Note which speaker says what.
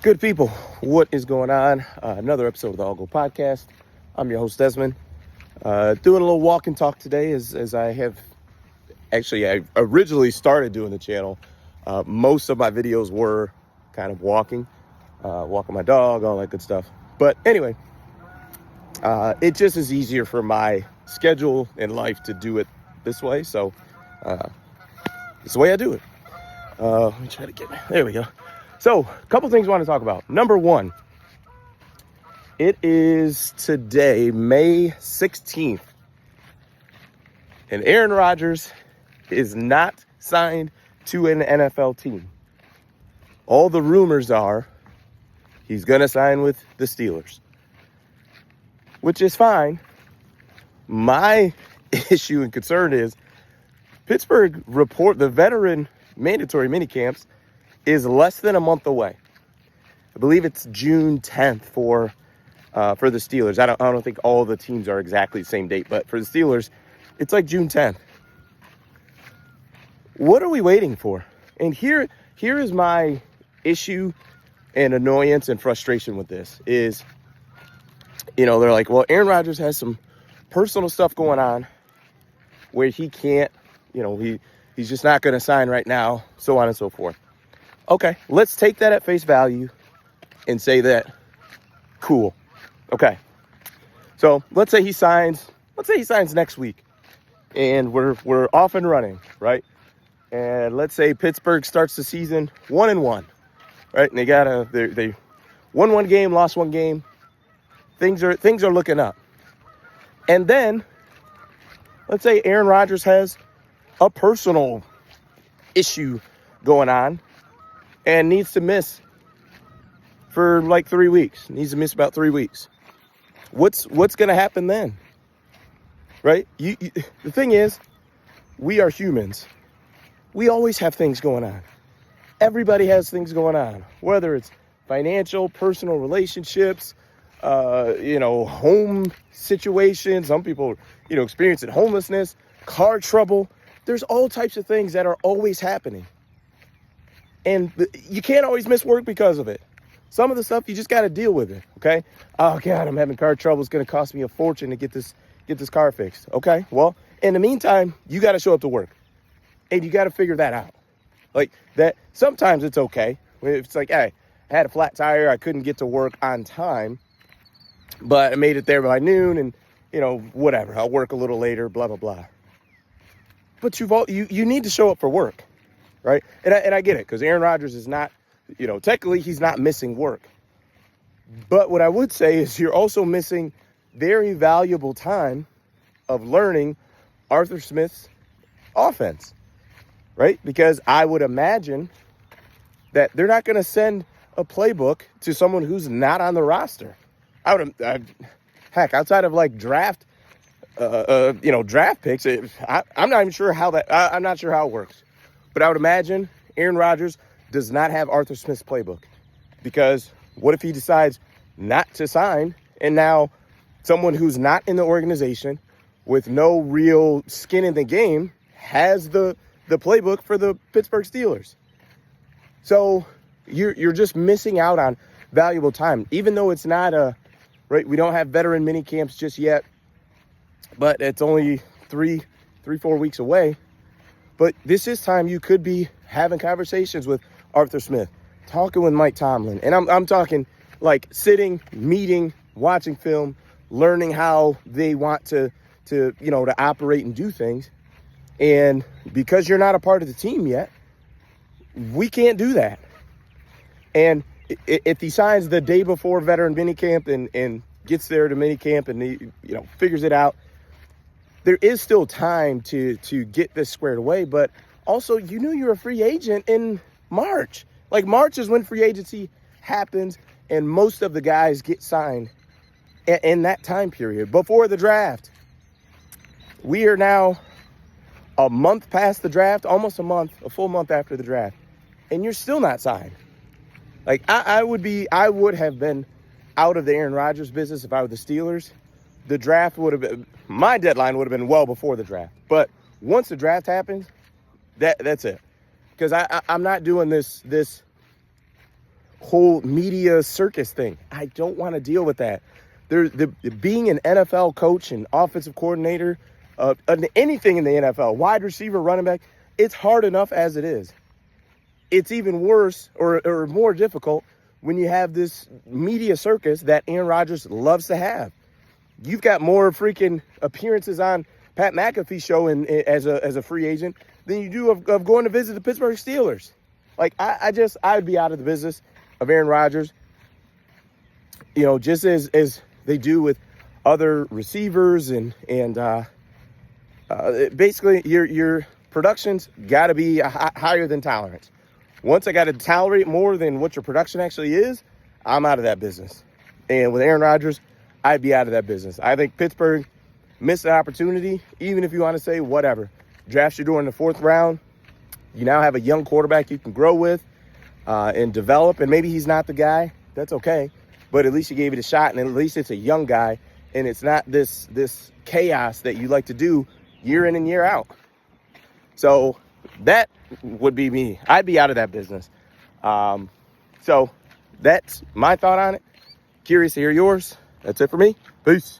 Speaker 1: Good people, what is going on? Another episode of the All Go Podcast. I'm your host, Desmond. Doing a little walk and talk today as I have I originally started doing the channel. Most of my videos were kind of walking my dog, all that good stuff. But anyway, it just is easier for my schedule in life to do it this way. So it's the way I do it. Let me try to there we go. So, a couple things I want to talk about. Number one, it is today, May 16th, and Aaron Rodgers is not signed to an NFL team. All the rumors are he's going to sign with the Steelers, which is fine. My issue and concern is Pittsburgh the veteran mandatory minicamps is less than a month away. I believe it's June 10th for the Steelers. I don't think all the teams are exactly the same date, but for the Steelers, it's like June 10th. What are we waiting for? And here is my issue and annoyance and frustration with this is, they're like, well, Aaron Rodgers has some personal stuff going on where he can't, he's just not going to sign right now, so on and so forth. Okay, let's take that at face value and say that, cool. Okay, so let's say he signs next week, and we're off and running, right? And let's say Pittsburgh starts the season 1-1, right? And they won one game, lost one game. Things are looking up. And then let's say Aaron Rodgers has a personal issue going on and needs to miss for like 3 weeks. Needs to miss about 3 weeks. What's going to happen then? Right? The thing is, we are humans. We always have things going on. Everybody has things going on, whether it's financial, personal relationships, home situations. Some people, experiencing homelessness, car trouble. There's all types of things that are always happening. And you can't always miss work because of it. Some of the stuff, you just got to deal with it, okay? Oh, God, I'm having car trouble. It's going to cost me a fortune to get this car fixed. Okay, well, in the meantime, you got to show up to work. And you got to figure that out. Like that, sometimes it's okay. It's like, hey, I had a flat tire. I couldn't get to work on time. But I made it there by noon and, whatever. I'll work a little later, blah, blah, blah. But you need to show up for work. Right. And I get it, because Aaron Rodgers is not, technically he's not missing work. But what I would say is you're also missing very valuable time of learning Arthur Smith's offense. Right. Because I would imagine that they're not going to send a playbook to someone who's not on the roster. Outside of like draft picks, I'm not even sure how I'm not sure how it works. But I would imagine Aaron Rodgers does not have Arthur Smith's playbook, because what if he decides not to sign, and now someone who's not in the organization with no real skin in the game has the playbook for the Pittsburgh Steelers? So you're just missing out on valuable time, even though it's not we don't have veteran mini camps just yet, but it's only 3-4 weeks away. But this is time you could be having conversations with Arthur Smith, talking with Mike Tomlin. And I'm talking like sitting, meeting, watching film, learning how they want to operate and do things. And because you're not a part of the team yet, we can't do that. And if he signs the day before veteran minicamp and gets there to minicamp and he, figures it out, there is still time to get this squared away. But also, you're a free agent in March. Like, March is when free agency happens, and most of the guys get signed in that time period before the draft. We are now a month past the draft, almost a full month after the draft, and you're still not signed. Like, I would have been out of the Aaron Rodgers business if I were the Steelers. The draft would have been, my deadline would have been well before the draft. But once the draft happens, that's it. Because I'm not doing this whole media circus thing. I don't want to deal with that. Being an NFL coach and offensive coordinator, anything in the NFL, wide receiver, running back, it's hard enough as it is. It's even worse or more difficult when you have this media circus that Aaron Rodgers loves to have. You've got more freaking appearances on Pat McAfee's show as a free agent than you do of going to visit the Pittsburgh Steelers. Like, I'd be out of the business of Aaron Rodgers, just as they do with other receivers and basically your production's got to be higher than tolerance. Once I got to tolerate more than what your production actually is, I'm out of that business. And with Aaron Rodgers, I'd be out of that business. I think Pittsburgh missed an opportunity, even if you want to say whatever. Draft you during the 4th round. You now have a young quarterback you can grow with and develop. And maybe he's not the guy. That's okay. But at least you gave it a shot. And at least it's a young guy. And it's not this chaos that you like to do year in and year out. So that would be me. I'd be out of that business. So that's my thought on it. Curious to hear yours. That's it for me. Peace.